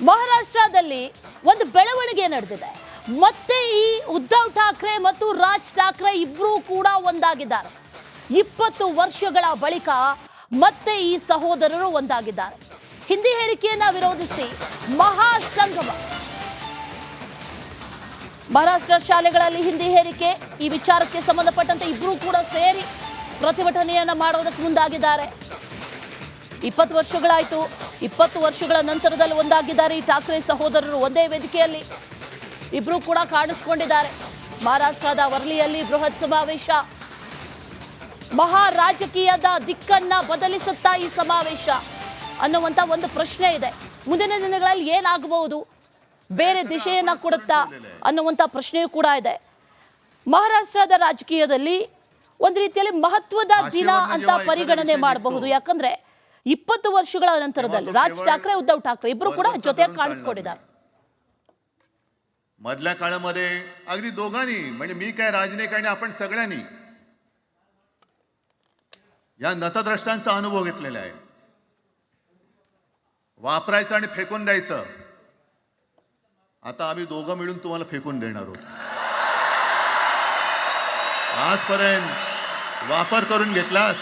ಮಹಾರಾಷ್ಟ್ರದಲ್ಲಿ ಒಂದು ಬೆಳವಣಿಗೆ ನಡೆದಿದೆ. ಮತ್ತೆ ಈ ಉದ್ಧವ್ ಠಾಕ್ರೆ ಮತ್ತು ರಾಜ್ ಠಾಕ್ರೆ ಇಬ್ಬರೂ ಕೂಡ ಒಂದಾಗಿದ್ದಾರೆ. 20 ವರ್ಷಗಳ ಬಳಿಕ ಮತ್ತೆ ಈ ಸಹೋದರರು ಒಂದಾಗಿದ್ದಾರೆ. ಹಿಂದಿ ಹೇರಿಕೆಯನ್ನ ವಿರೋಧಿಸಿ ಮಹಾಸಂಗಮ. ಮಹಾರಾಷ್ಟ್ರ ಶಾಲೆಗಳಲ್ಲಿ ಹಿಂದಿ ಹೇರಿಕೆ ಈ ವಿಚಾರಕ್ಕೆ ಸಂಬಂಧಪಟ್ಟಂತೆ ಇಬ್ಬರೂ ಕೂಡ ಸೇರಿ ಪ್ರತಿಭಟನೆಯನ್ನ ಮಾಡೋದಕ್ಕೆ ಮುಂದಾಗಿದ್ದಾರೆ. 20 ವರ್ಷಗಳಾಯಿತು. 20 ವರ್ಷಗಳ ನಂತರದಲ್ಲಿ ಒಂದಾಗಿದ್ದಾರೆ ಈ ಠಾಕ್ರೆ ಸಹೋದರರು. ಒಂದೇ ವೇದಿಕೆಯಲ್ಲಿ ಇಬ್ರು ಕೂಡ ಕಾಣಿಸಿಕೊಂಡಿದ್ದಾರೆ. ಮಹಾರಾಷ್ಟ್ರದ ವರ್ಲಿಯಲ್ಲಿ ಬೃಹತ್ ಸಮಾವೇಶ. ಮಹಾ ರಾಜಕೀಯದ ದಿಕ್ಕನ್ನ ಬದಲಿಸುತ್ತಾ ಈ ಸಮಾವೇಶ ಅನ್ನುವಂತ ಒಂದು ಪ್ರಶ್ನೆ ಇದೆ. ಮುಂದಿನ ದಿನಗಳಲ್ಲಿ ಏನಾಗಬಹುದು, ಬೇರೆ ದಿಶೆಯನ್ನ ಕೊಡುತ್ತಾ ಅನ್ನುವಂತ ಪ್ರಶ್ನೆಯೂ ಕೂಡ ಇದೆ. ಮಹಾರಾಷ್ಟ್ರದ ರಾಜಕೀಯದಲ್ಲಿ ಒಂದು ರೀತಿಯಲ್ಲಿ ಮಹತ್ವದ ದಿನ ಅಂತ ಪರಿಗಣನೆ ಮಾಡಬಹುದು. ಯಾಕಂದ್ರೆ 20 ವರ್ಷಗಳ ನಂತರದಲ್ಲಿ ರಾಜ್ ಠಾಕ್ರೆ ಉद्धವ್ ಠಾಕ್ರೆ ಇಬ್ರು ಕೂಡ ಜೊತೆಯಾಗಿ काढिस्ಕೊಂಡಿದ್ದಾರೆ. मधल्या काळामध्ये अगदी दोघांनी म्हणजे मी काय राजनेक आणि आपण सगळ्यांनी या नतद्रष्टांचा अनुभव घेतलेला आहे. वापरायचं आणि फेकून द्यायचं. आता आम्ही दोघं मिळून तुम्हाला फेकून देणार आहोत. आजपर्यंत वापर करून घेतला.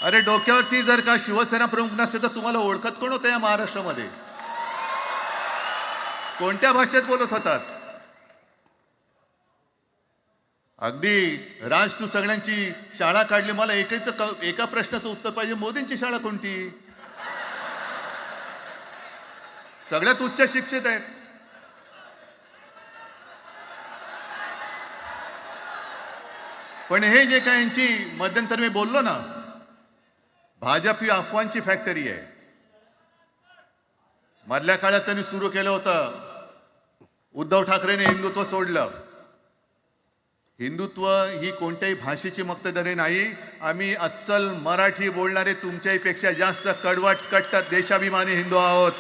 अरे डोक्यावरती जर का शिवसेना प्रमुख नसते तर तुम्हाला ओळखत कोण होतं या महाराष्ट्रामध्ये? कोणत्या भाषेत बोलत होतात? अगदी राज तू सगळ्यांची शाळा काढली. मला एका प्रश्नाचं उत्तर पाहिजे. मोदींची शाळा कोणती? सगळ्यात उच्च शिक्षित आहेत. पण हे जे काय यांची मध्यंतर मी बोललो ना, भाजप ही अफवांची फॅक्टरी आहे. मधल्या काळात त्यांनी सुरू केलं होतं. उद्धव ठाकरेने हिंदुत्व सोडलं. हिंदुत्व ही कोणत्याही भाषेची मक्तेदारी नाही. आम्ही अस्सल मराठी बोलणारे तुमच्याही पेक्षा जास्त कडवट कट्टर देशाभिमानी हिंदू आहोत.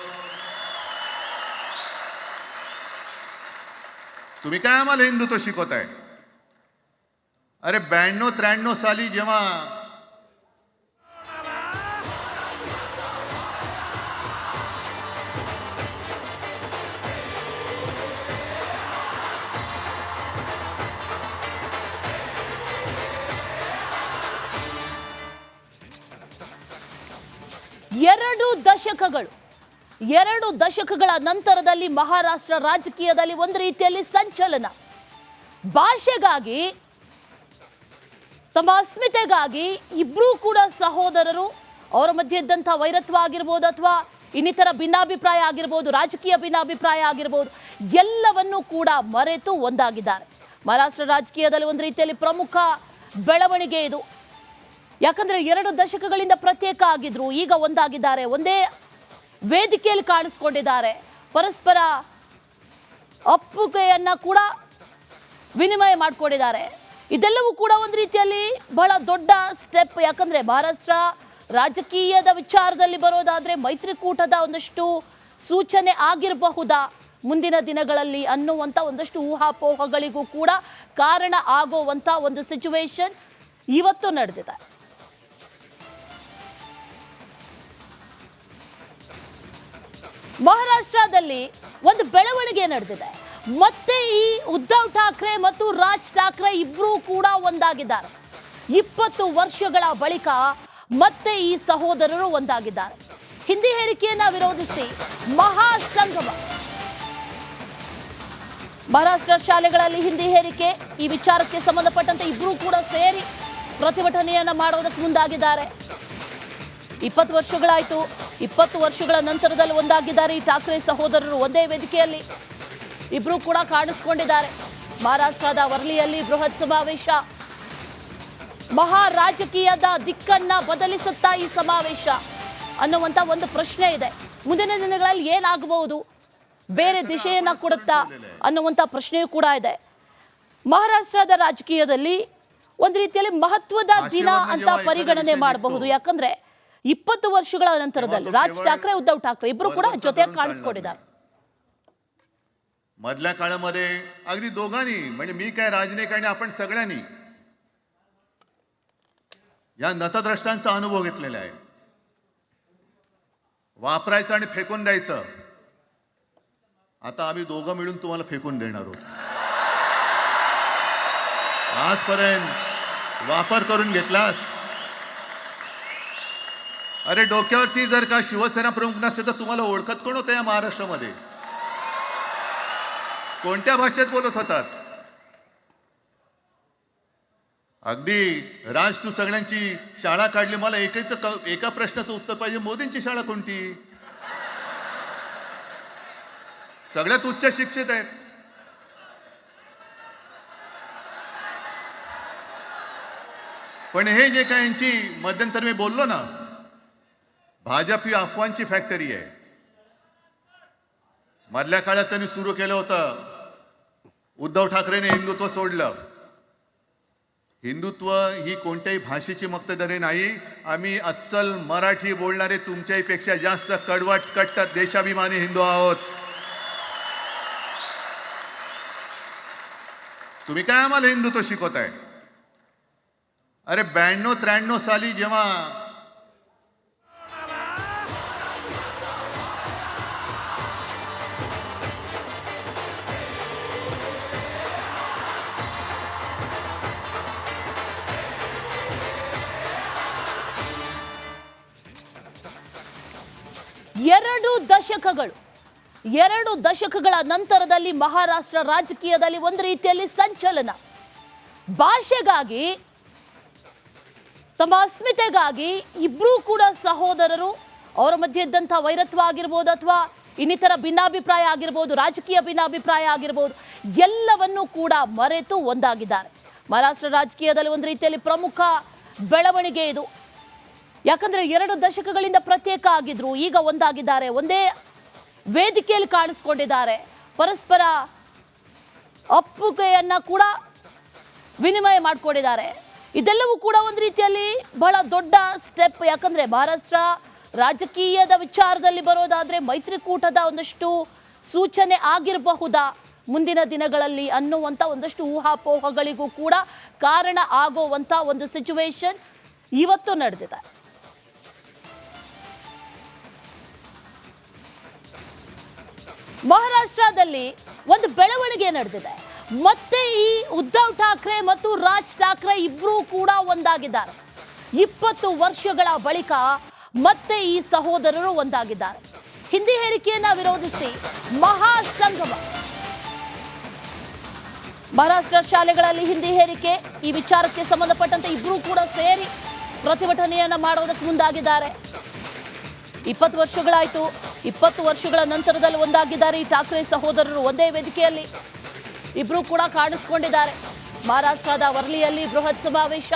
तुम्ही काय आम्हाला हिंदुत्व शिकवताय? अरे 92-93 साली जेव्हा ಎರಡು ದಶಕಗಳ ನಂತರದಲ್ಲಿ ಮಹಾರಾಷ್ಟ್ರ ರಾಜಕೀಯದಲ್ಲಿ ಒಂದು ರೀತಿಯಲ್ಲಿ ಸಂಚಲನ. ಭಾಷೆಗಾಗಿ, ತಮ್ಮ ಅಸ್ಮಿತೆಗಾಗಿ ಇಬ್ರು ಕೂಡ ಸಹೋದರರು, ಅವರ ಮಧ್ಯೆ ಇದ್ದಂಥ ವೈರತ್ವ ಆಗಿರ್ಬೋದು ಅಥವಾ ಇನ್ನಿತರ ಭಿನ್ನಾಭಿಪ್ರಾಯ ಆಗಿರ್ಬೋದು, ರಾಜಕೀಯ ಭಿನ್ನಾಭಿಪ್ರಾಯ ಆಗಿರ್ಬೋದು, ಎಲ್ಲವನ್ನೂ ಕೂಡ ಮರೆತು ಒಂದಾಗಿದ್ದಾರೆ. ಮಹಾರಾಷ್ಟ್ರ ರಾಜಕೀಯದಲ್ಲಿ ಒಂದು ರೀತಿಯಲ್ಲಿ ಪ್ರಮುಖ ಬೆಳವಣಿಗೆ ಇದು. ಯಾಕಂದ್ರೆ 2 ದಶಕಗಳಿಂದ ಪ್ರತ್ಯೇಕ ಆಗಿದ್ರು, ಈಗ ಒಂದಾಗಿದ್ದಾರೆ. ಒಂದೇ ವೇದಿಕೆಯಲ್ಲಿ ಕಾಣಿಸ್ಕೊಂಡಿದ್ದಾರೆ. ಪರಸ್ಪರ ಒಪ್ಪುಗೆಯನ್ನ ಕೂಡ ವಿನಿಮಯ ಮಾಡಿಕೊಂಡಿದ್ದಾರೆ. ಇದೆಲ್ಲವೂ ಕೂಡ ಒಂದು ರೀತಿಯಲ್ಲಿ ಬಹಳ ದೊಡ್ಡ ಸ್ಟೆಪ್. ಯಾಕಂದ್ರೆ ಮಹಾರಾಷ್ಟ್ರ ರಾಜಕೀಯದ ವಿಚಾರದಲ್ಲಿ ಬರೋದಾದ್ರೆ ಮೈತ್ರಿಕೂಟದ ಒಂದಷ್ಟು ಸೂಚನೆ ಆಗಿರಬಹುದಾ ಮುಂದಿನ ದಿನಗಳಲ್ಲಿ ಅನ್ನುವಂಥ ಒಂದಷ್ಟು ಊಹಾಪೋಹಗಳಿಗೂ ಕೂಡ ಕಾರಣ ಆಗುವಂಥ ಒಂದು ಸಿಚುವೇಶನ್ ಇವತ್ತು ನಡೆದಿದೆ. ಮಹಾರಾಷ್ಟ್ರದಲ್ಲಿ ಒಂದು ಬೆಳವಣಿಗೆ ನಡೆದಿದೆ. ಮತ್ತೆ ಈ ಉದ್ಧವ್ ಠಾಕ್ರೆ ಮತ್ತು ರಾಜ್ ಠಾಕ್ರೆ ಇಬ್ರು ಕೂಡ ಒಂದಾಗಿದ್ದಾರೆ. 20 ವರ್ಷಗಳ ಬಳಿಕ ಮತ್ತೆ ಈ ಸಹೋದರರು ಒಂದಾಗಿದ್ದಾರೆ. ಹಿಂದಿ ಹೇರಿಕೆಯನ್ನ ವಿರೋಧಿಸಿ ಮಹಾಸಂಗಮ. ಮಹಾರಾಷ್ಟ್ರ ಶಾಲೆಗಳಲ್ಲಿ ಹಿಂದಿ ಹೇರಿಕೆ ಈ ವಿಚಾರಕ್ಕೆ ಸಂಬಂಧಪಟ್ಟಂತೆ ಇಬ್ರು ಕೂಡ ಸೇರಿ ಪ್ರತಿಭಟನೆಯನ್ನ ಮಾಡೋದಕ್ಕೆ ಮುಂದಾಗಿದ್ದಾರೆ. 20 ವರ್ಷಗಳಾಯಿತು. 20 ವರ್ಷಗಳ ನಂತರದಲ್ಲಿ ಒಂದಾಗಿದ್ದಾರೆ ಈ ಠಾಕ್ರೆ ಸಹೋದರರು. ಒಂದೇ ವೇದಿಕೆಯಲ್ಲಿ ಇಬ್ರು ಕೂಡ ಕಾಣಿಸ್ಕೊಂಡಿದ್ದಾರೆ. ಮಹಾರಾಷ್ಟ್ರದ ವರ್ಲಿಯಲ್ಲಿ ಬೃಹತ್ ಸಮಾವೇಶ. ಮಹಾ ರಾಜಕೀಯದ ದಿಕ್ಕನ್ನ ಬದಲಿಸುತ್ತಾ ಈ ಸಮಾವೇಶ ಅನ್ನುವಂತ ಒಂದು ಪ್ರಶ್ನೆ ಇದೆ. ಮುಂದಿನ ದಿನಗಳಲ್ಲಿ ಏನಾಗಬಹುದು, ಬೇರೆ ದಿಶೆಯನ್ನ ಕೊಡುತ್ತಾ ಅನ್ನುವಂತ ಪ್ರಶ್ನೆಯೂ ಕೂಡ ಇದೆ. ಮಹಾರಾಷ್ಟ್ರದ ರಾಜಕೀಯದಲ್ಲಿ ಒಂದು ರೀತಿಯಲ್ಲಿ ಮಹತ್ವದ ದಿನ ಅಂತ ಪರಿಗಣನೆ ಮಾಡಬಹುದು. ಯಾಕಂದ್ರೆ 20 ವರ್ಷಗಳ ನಂತರದಲ್ಲಿ ರಾಜ್ ಠಾಕ್ರೆ ಉद्धವ್ ಠಾಕ್ರೆ ಇಬ್ರು ಕೂಡ ಜೊತೆಯಾಗಿ काढिस्ಕೊಂಡಿದ್ದಾರೆ. मधल्या काळामध्ये अगदी दोघांनी म्हणजे मी काय राजनेक आणि आपण सगळ्यांनी या नतद्रष्टांचा अनुभव घेतलेला आहे. वापरायचं आणि फेकून द्यायचं. आता आम्ही दोघं मिळून तुम्हाला फेकून देणार आहोत. आजपर्यंत वापर करून घेतलात. अरे डोक्यावरती जर का शिवसेना प्रमुख नसते तर तुम्हाला ओळखत कोण होतं या महाराष्ट्रामध्ये? कोणत्या भाषेत बोलत होतात? अगदी राज तू सगळ्यांची शाळा काढली. मला एका प्रश्नाचं उत्तर पाहिजे. मोदींची शाळा कोणती? सगळ्यात उच्च शिक्षित आहेत. पण हे जे काय यांची मध्यंतर मी बोललो ना, भाजप ही अफवांची फॅक्टरी आहे. मधल्या काळात त्यांनी सुरू केलं होतं. उद्धव ठाकरेने हिंदुत्व सोडलं. हिंदुत्व ही कोणत्याही भाषेची मक्तेदारी नाही. आम्ही अस्सल मराठी बोलणारे तुमच्याही पेक्षा जास्त कडवट कट्टर देशाभिमानी हिंदू आहोत. तुम्ही काय आम्हाला हिंदुत्व शिकवताय? अरे 92-93 साली जेव्हा ಎರಡು ದಶಕಗಳ ನಂತರದಲ್ಲಿ ಮಹಾರಾಷ್ಟ್ರ ರಾಜಕೀಯದಲ್ಲಿ ಒಂದು ರೀತಿಯಲ್ಲಿ ಸಂಚಲನ. ಭಾಷೆಗಾಗಿ, ತಮ್ಮ ಅಸ್ಮಿತೆಗಾಗಿ ಇಬ್ರು ಕೂಡ ಸಹೋದರರು, ಅವರ ಮಧ್ಯೆ ಇದ್ದಂಥ ವೈರತ್ವ ಆಗಿರ್ಬೋದು ಅಥವಾ ಇನ್ನಿತರ ಭಿನ್ನಾಭಿಪ್ರಾಯ ಆಗಿರ್ಬೋದು, ರಾಜಕೀಯ ಭಿನ್ನಾಭಿಪ್ರಾಯ ಆಗಿರ್ಬೋದು, ಎಲ್ಲವನ್ನೂ ಕೂಡ ಮರೆತು ಒಂದಾಗಿದ್ದಾರೆ. ಮಹಾರಾಷ್ಟ್ರ ರಾಜಕೀಯದಲ್ಲಿ ಒಂದು ರೀತಿಯಲ್ಲಿ ಪ್ರಮುಖ ಬೆಳವಣಿಗೆ ಇದು. ಯಾಕಂದ್ರೆ 2 ದಶಕಗಳಿಂದ ಪ್ರತ್ಯೇಕ ಆಗಿದ್ರು, ಈಗ ಒಂದಾಗಿದ್ದಾರೆ, ಒಂದೇ ವೇದಿಕೆಯಲ್ಲಿ ಕಾಣಿಸ್ಕೊಂಡಿದ್ದಾರೆ, ಪರಸ್ಪರ ಒಪ್ಪುಗೆಯನ್ನ ಕೂಡ ವಿನಿಮಯ ಮಾಡಿಕೊಂಡಿದ್ದಾರೆ. ಇದೆಲ್ಲವೂ ಕೂಡ ಒಂದು ರೀತಿಯಲ್ಲಿ ಬಹಳ ದೊಡ್ಡ ಸ್ಟೆಪ್. ಯಾಕಂದ್ರೆ ಮಹಾರಾಷ್ಟ್ರ ರಾಜಕೀಯದ ವಿಚಾರದಲ್ಲಿ ಬರೋದಾದ್ರೆ ಮೈತ್ರಿಕೂಟದ ಒಂದಷ್ಟು ಸೂಚನೆ ಆಗಿರಬಹುದಾ ಮುಂದಿನ ದಿನಗಳಲ್ಲಿ ಅನ್ನುವಂಥ ಒಂದಷ್ಟು ಊಹಾಪೋಹಗಳಿಗೂ ಕೂಡ ಕಾರಣ ಆಗುವಂಥ ಒಂದು ಸಿಚುವೇಶನ್ ಇವತ್ತು ನಡೆದಿದೆ. ಮಹಾರಾಷ್ಟ್ರದಲ್ಲಿ ಒಂದು ಬೆಳವಣಿಗೆ ನಡೆದಿದೆ. ಮತ್ತೆ ಈ ಉದ್ಧವ್ ಠಾಕ್ರೆ ಮತ್ತು ರಾಜ್ ಠಾಕ್ರೆ ಇಬ್ರು ಕೂಡ ಒಂದಾಗಿದ್ದಾರೆ. 20 ವರ್ಷಗಳ ಬಳಿಕ ಮತ್ತೆ ಈ ಸಹೋದರರು ಒಂದಾಗಿದ್ದಾರೆ. ಹಿಂದಿ ಹೇರಿಕೆಯನ್ನ ವಿರೋಧಿಸಿ ಮಹಾಸಂಗಮ. ಮಹಾರಾಷ್ಟ್ರ ಶಾಲೆಗಳಲ್ಲಿ ಹಿಂದಿ ಹೇರಿಕೆ, ಈ ವಿಚಾರಕ್ಕೆ ಸಂಬಂಧಪಟ್ಟಂತೆ ಇಬ್ರು ಕೂಡ ಸೇರಿ ಪ್ರತಿಭಟನೆಯನ್ನ ಮಾಡೋದಕ್ಕೆ ಮುಂದಾಗಿದ್ದಾರೆ. 20 ವರ್ಷಗಳಾಯ್ತು. 20 ವರ್ಷಗಳ ನಂತರದಲ್ಲಿ ಒಂದಾಗಿದ್ದಾರೆ ಈ ಠಾಕ್ರೆ ಸಹೋದರರು. ಒಂದೇ ವೇದಿಕೆಯಲ್ಲಿ ಇಬ್ರು ಕೂಡ ಕಾಣಿಸ್ಕೊಂಡಿದ್ದಾರೆ. ಮಹಾರಾಷ್ಟ್ರದ ವರ್ಲಿಯಲ್ಲಿ ಬೃಹತ್ ಸಮಾವೇಶ.